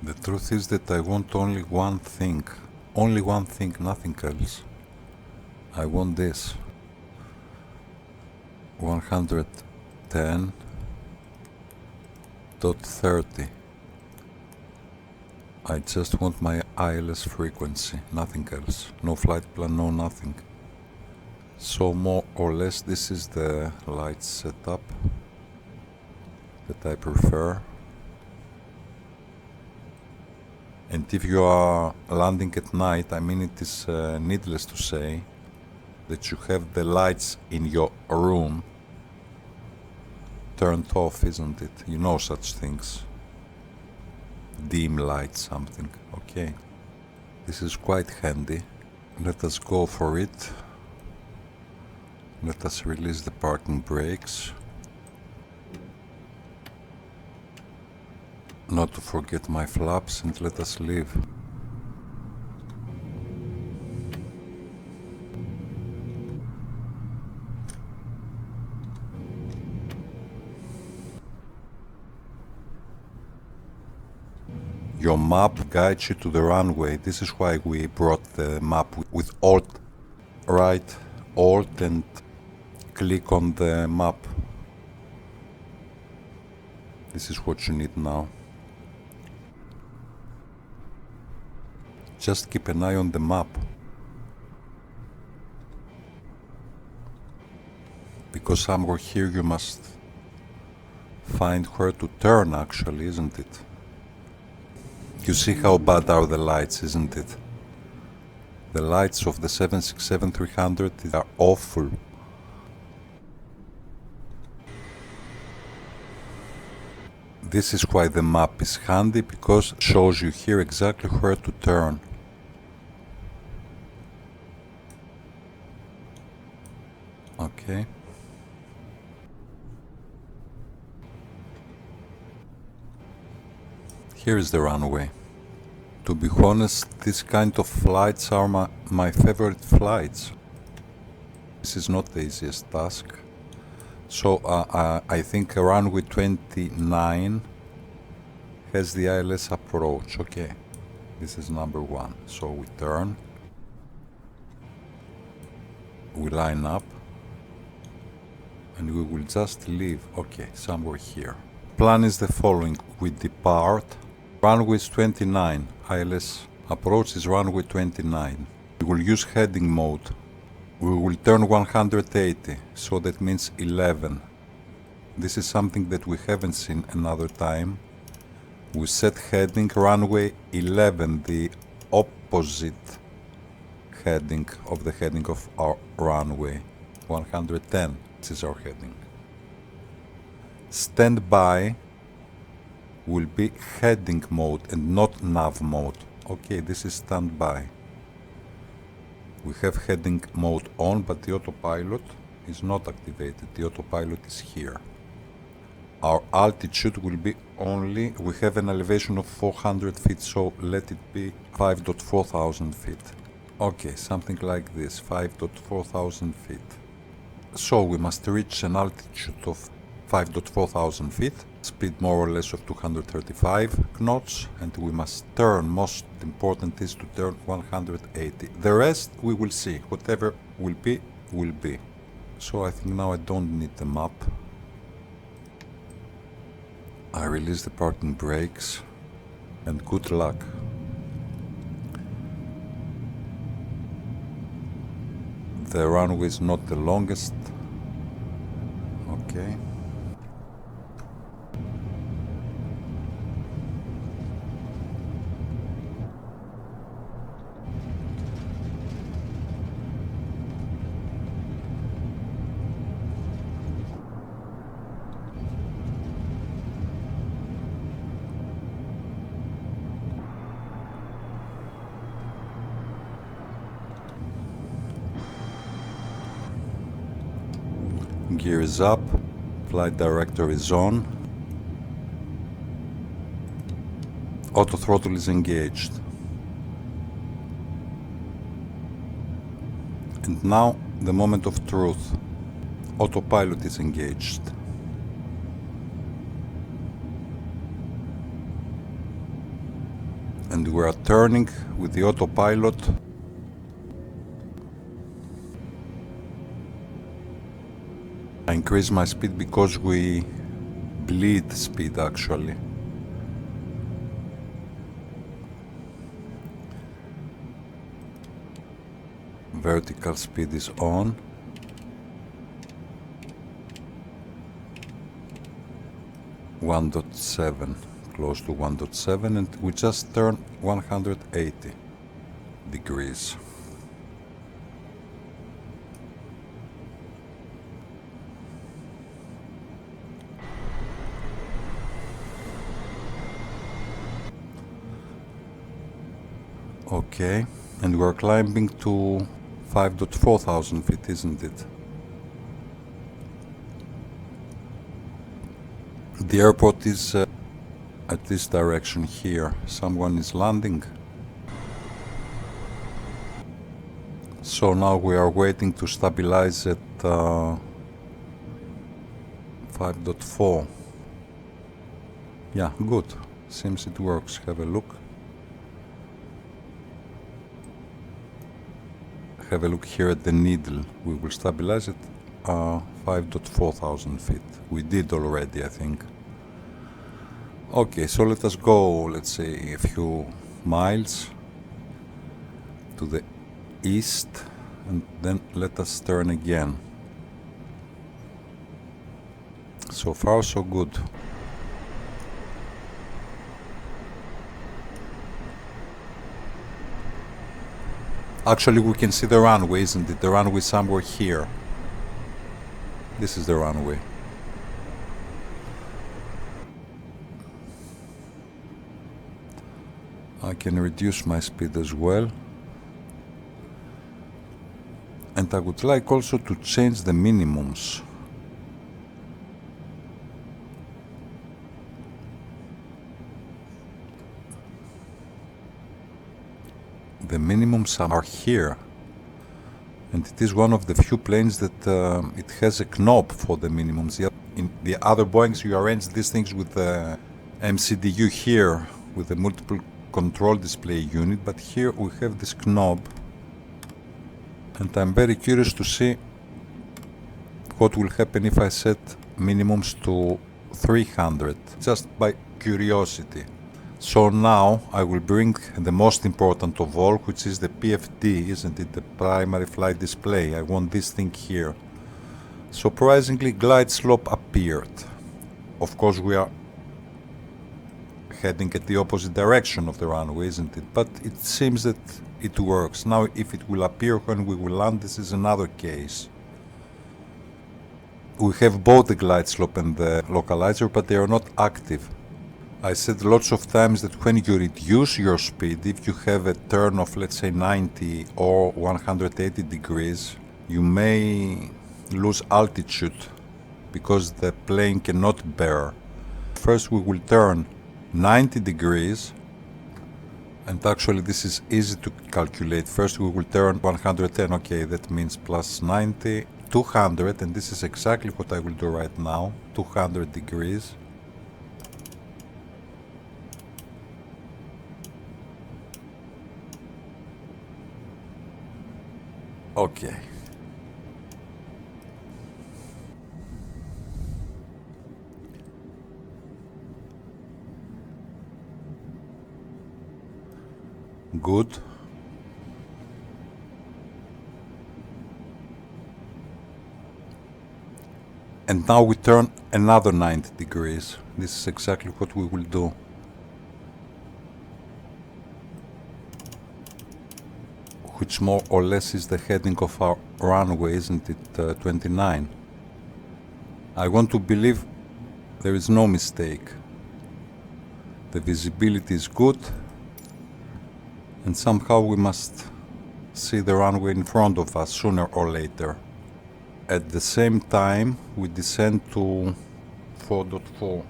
The truth is that I want only one thing, nothing else. I want this 110.30. I just want my ILS frequency, nothing else. No flight plan, no nothing. So more or less this is the light setup that I prefer. And if you are landing at night, I mean it is needless to say that you have the lights in your room turned off, isn't it? You know such things. Dim light something, okay. This is quite handy. Let us go for it. Let us release the parking brakes. Not to forget my flaps, and let us leave. Your map guides you to the runway. This is why we brought the map with Alt, right, Alt and click on the map. This is what you need now. Just keep an eye on the map. Because somewhere here you must find where to turn actually, isn't it? You see how bad are the lights, isn't it? The lights of the 767-300 are awful. This is why the map is handy, because it shows you here exactly where to turn. Okay. Here is the runway. To be honest, this kind of flights are my favorite flights. This is not the easiest task. So I think runway 29 has the ILS Approach. Okay, this is number 1. So we turn, we line up, and we will just leave. Okay, somewhere here. Plan is the following. We depart. Runway is 29. ILS Approach is runway 29. We will use heading mode. We will turn 180, so that means 11. This is something that we haven't seen another time. We set heading runway 11, the opposite heading of the heading of our runway. 110, this is our heading. Standby will be heading mode and not nav mode. Okay, this is standby. We have heading mode on, but the autopilot is not activated. The autopilot is here. Our altitude will be only, we have an elevation of 400 feet, so let it be 5,400 feet. Okay, something like this, 5,400 feet. So we must reach an altitude of 5,400 feet, speed more or less of 235 knots, and we must turn. Most important is to turn 180. The rest we will see. Whatever will be, will be. So I think now I don't need the map. I release the parking brakes, and good luck. The runway is not the longest. Okay. Gear is up, flight director is on, auto throttle is engaged. And now the moment of truth. Autopilot is engaged. And we are turning with the autopilot. I increase my speed because we bleed speed actually. Vertical speed is on. .7, close to 1.7, and we just turned 180 degrees. Okay, and we're climbing to 5.4 thousand feet, isn't it? The airport is at this direction here. Someone is landing. So now we are waiting to stabilize at 5.4. Yeah, good. Seems it works. Have a look. Have a look here at the needle. We will stabilize at 5.4 thousand feet. We did already, I think. Okay, so let us go, let's say, a few miles to the east, and then let us turn again. So far, so good. Actually, we can see the runway, isn't it? The runway somewhere here. This is the runway. I can reduce my speed as well. And I would like also to change the minimums. The minimums are here. And it is one of the few planes that it has a knob for the minimums. In the other Boeings you arrange these things with the MCDU here with the multiple control display unit, but here we have this knob, and I'm very curious to see what will happen if I set minimums to 300, just by curiosity. So now I will bring the most important of all, which is the PFD, isn't it? The primary flight display. I want this thing here. Surprisingly, Glideslope appeared. Of course, we are heading at the opposite direction of the runway, isn't it? But it seems that it works. Now, if it will appear when we will land, this is another case. We have both the Glideslope and the Localizer, but they are not active. I said lots of times that when you reduce your speed, if you have a turn of, let's say, 90 or 180 degrees, you may lose altitude because the plane cannot bear. First we will turn 90 degrees, and actually this is easy to calculate. First we will turn 110, okay, that means plus 90, 200, and this is exactly what I will do right now, 200 degrees. Okay. Good. And now we turn another 90 degrees. This is exactly what we will do. Which more or less is the heading of our runway, isn't it? 29. I want to believe there is no mistake. The visibility is good, and somehow we must see the runway in front of us sooner or later. At the same time, we descend to 4.4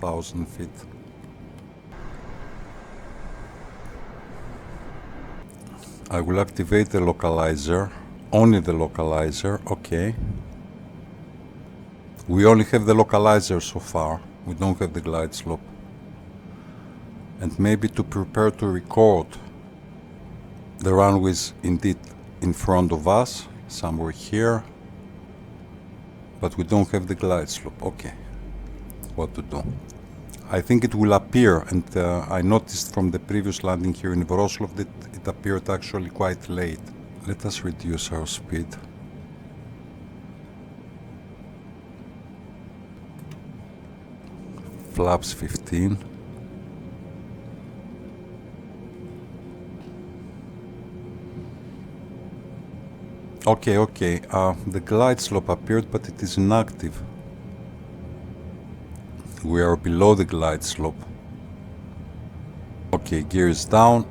thousand feet. I will activate the Localizer, only the Localizer, okay. We only have the Localizer so far, we don't have the Glideslope. and maybe to prepare to record. The runway is indeed in front of us, somewhere here, but we don't have the glide slope. Okay, what to do? I think it will appear, and I noticed from the previous landing here in Wroclaw that it appeared actually quite late. Let us reduce our speed. Flaps 15. Okay, the glide slope appeared, but it is inactive. We are below the glide slope. Okay, gear is down.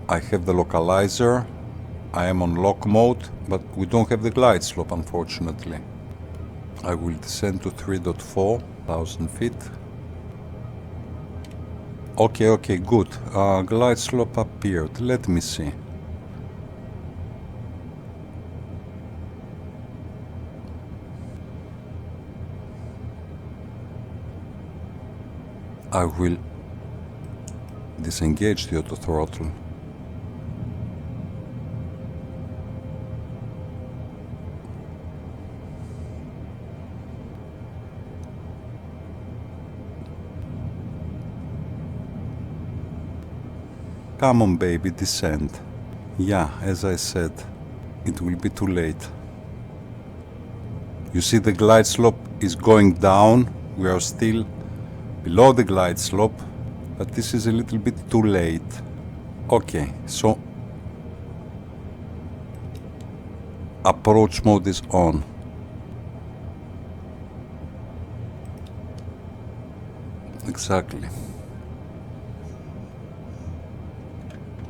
I have the localizer. I am on lock mode, but we don't have the glide slope, unfortunately. I will descend to 3,400 feet. Okay, good. Glide slope appeared. Let me see. I will disengage the auto throttle. Come on, baby, descend. Yeah, as I said, it will be too late. You see the glide slope is going down. We are still below the glide slope, but this is a little bit too late. Okay, so approach mode is on. Exactly.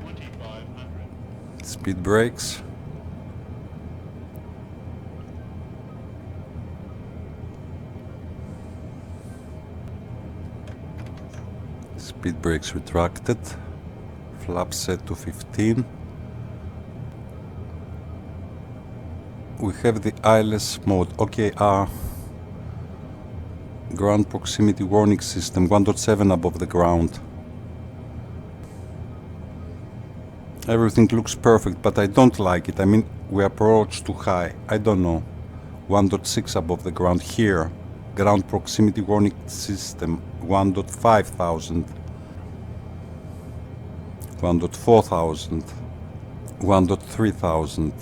2500. Speed brakes. Speed brakes retracted. Flap set to 15. We have the ILS mode. Okay, ground proximity warning system 1.7 above the ground. Everything looks perfect, but I don't like it. I mean, we approach too high. I don't know. 1.6 above the ground here. Ground proximity warning system 1.5000. 1.4000. 1.3000.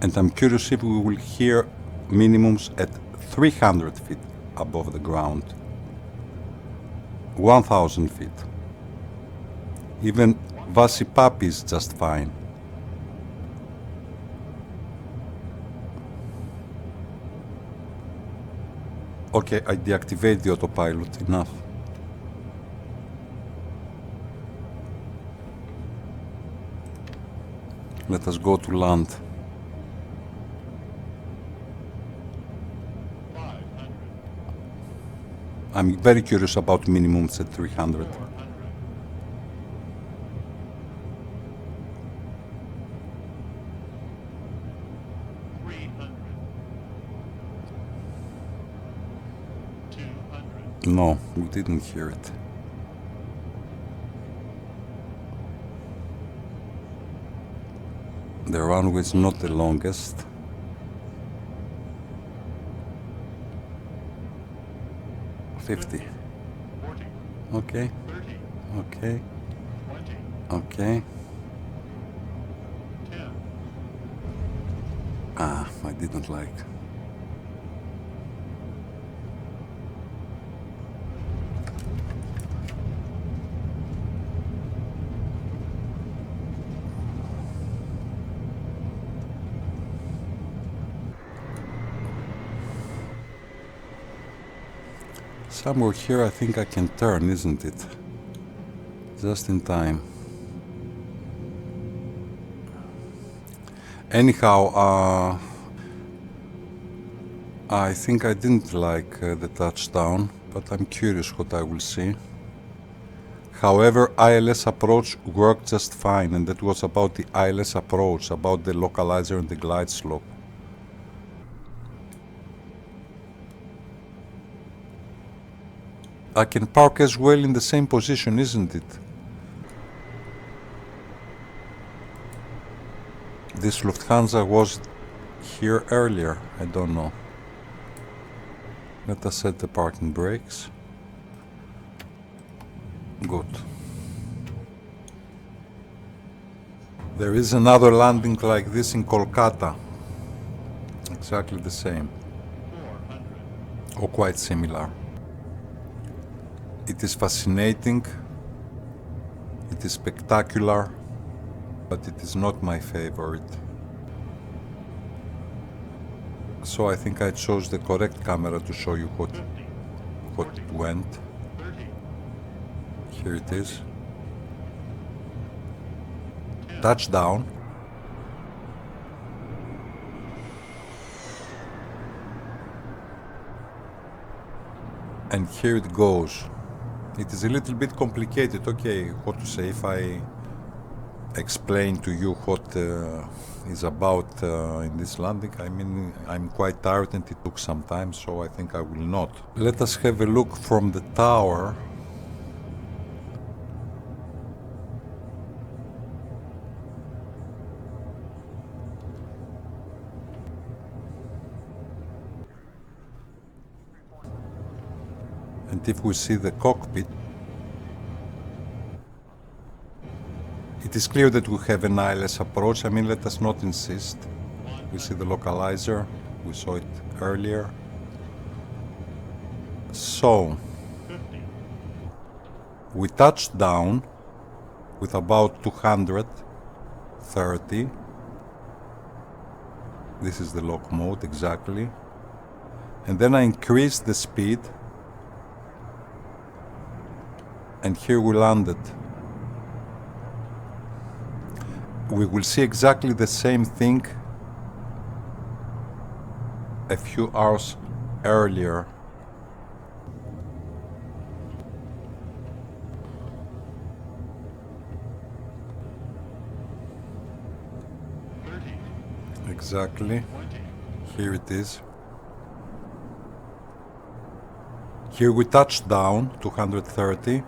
And I'm curious if we will hear minimums at 300 feet above the ground. 1000 feet. Even Vasipapi is just fine. Okay, I deactivate the autopilot. Enough. Let us go to land. 500. I'm very curious about minimums at 300. 400. 300. 200. No, we didn't hear it. The runway is not the longest. $50. 40. Okay, 30. okay, 20. okay. 10. I didn't like. Somewhere here I think I can turn, isn't it? Just in time. Anyhow, I think I didn't like the touchdown, but I'm curious what I will see. However, ILS Approach worked just fine, and that was about the ILS Approach, about the localizer and the glide slope. I can park as well in the same position, isn't it? This Lufthansa was here earlier, I don't know. Let us set the parking brakes. Good. There is another landing like this in Kolkata. Exactly the same. 400. Or quite similar. It is fascinating. It is spectacular. But it is not my favorite. So I think I chose the correct camera to show you what 50. it went. 30. Here it is. Touchdown. And here it goes. It is a little bit complicated. Okay, what to say if I explain to you what is about in this landing. I mean, I'm quite tired and it took some time, so I think I will not. Let us have a look from the tower. And if we see the cockpit, it is clear that we have an ILS approach. I mean, let us not insist. We see the localizer. We saw it earlier. So, 50. we touched down with about 230. This is the lock mode, exactly. And then I increased the speed. And here we landed. We will see exactly the same thing a few hours earlier. Exactly. 20. Here it is. Here we touched down 230,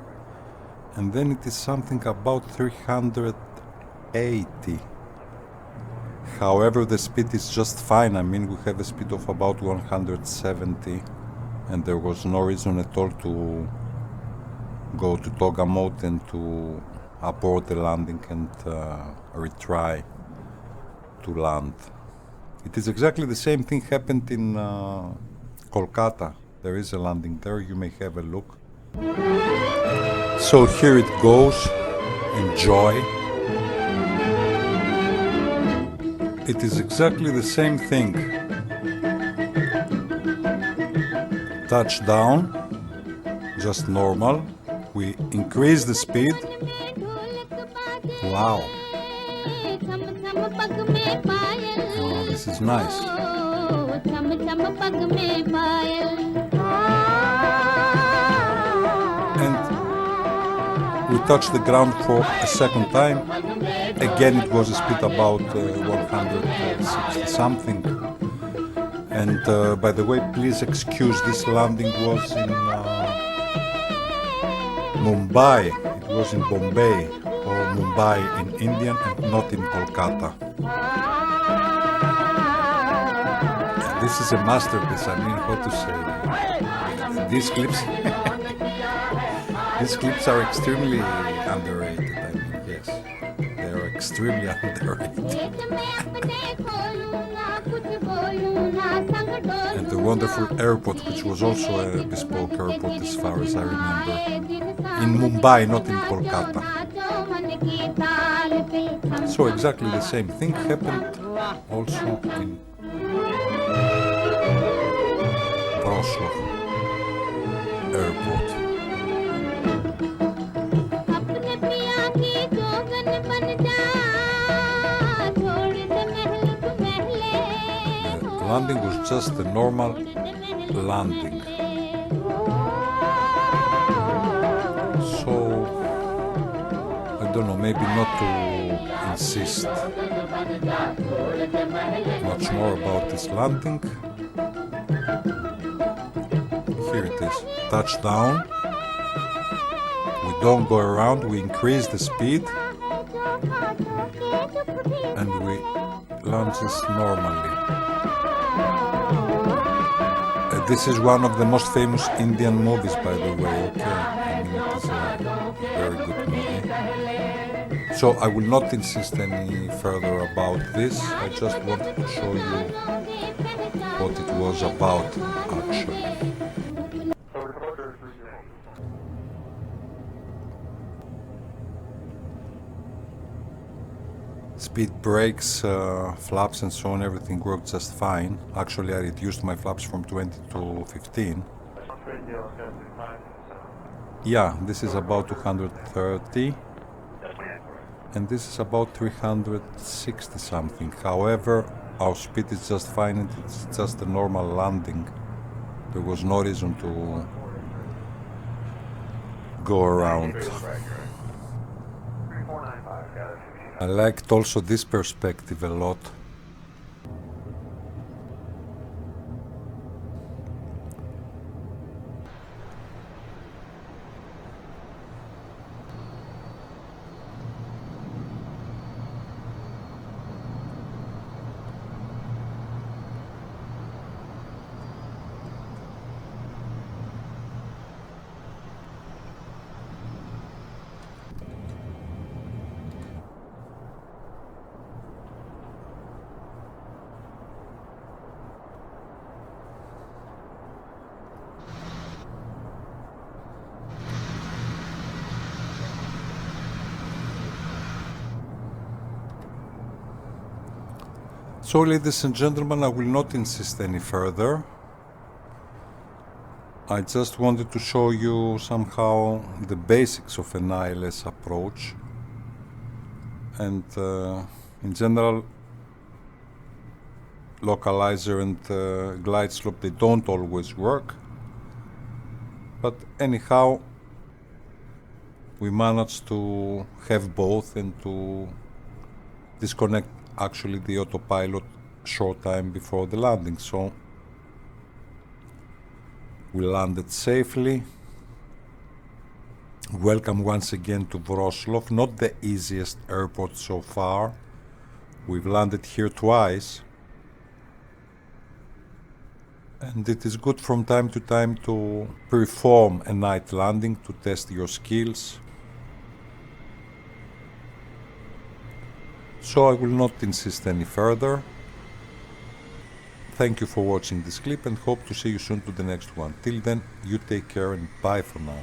and then it is something about 380. However, the speed is just fine. I mean, we have a speed of about 170, and there was no reason at all to go to toga mode and to abort the landing and retry to land. It is exactly the same thing happened in Kolkata. There is a landing there, you may have a look. So here it goes. Enjoy. It is exactly the same thing. Touchdown, just normal. We increase the speed. Wow. Oh, this is nice. And we touched the ground for a second time. Again, it was a speed about 160 something. And by the way, please excuse, this landing was in Mumbai. It was in Bombay or Mumbai in India and not in Kolkata. This is a masterpiece. I mean, what to say? These clips, these clips are extremely underrated. I mean, yes, they are extremely underrated. And the wonderful airport, which was also a bespoke airport as far as I remember, in Mumbai, not in Kolkata. So exactly the same thing happened also in Wroclaw Airport. The landing was just a normal landing. So, I don't know, maybe not to insist much more about this landing. Here it is, touchdown, don't go around, we increase the speed and we launch this normally. This is one of the most famous Indian movies, by the way, okay? I mean, it is a very good movie. So I will not insist any further about this, I just wanted to show you what it was about, actually. Speed brakes, flaps and so on, everything worked just fine. Actually, I reduced my flaps from 20 to 15. Yeah, this is about 230 and this is about 360 something. However, our speed is just fine and it's just a normal landing. There was no reason to go around. I liked also this perspective a lot. So, ladies and gentlemen, I will not insist any further. I just wanted to show you somehow the basics of an ILS approach, and in general, Localizer and Glideslope, they don't always work, but anyhow we managed to have both and to disconnect actually the autopilot short time before the landing. So we landed safely. Welcome once again to Wroclaw, not the easiest airport so far. We've landed here twice, and it is good from time to time to perform a night landing to test your skills. So I will not insist any further. Thank you for watching this clip and hope to see you soon to the next one. Till then, you take care and bye for now.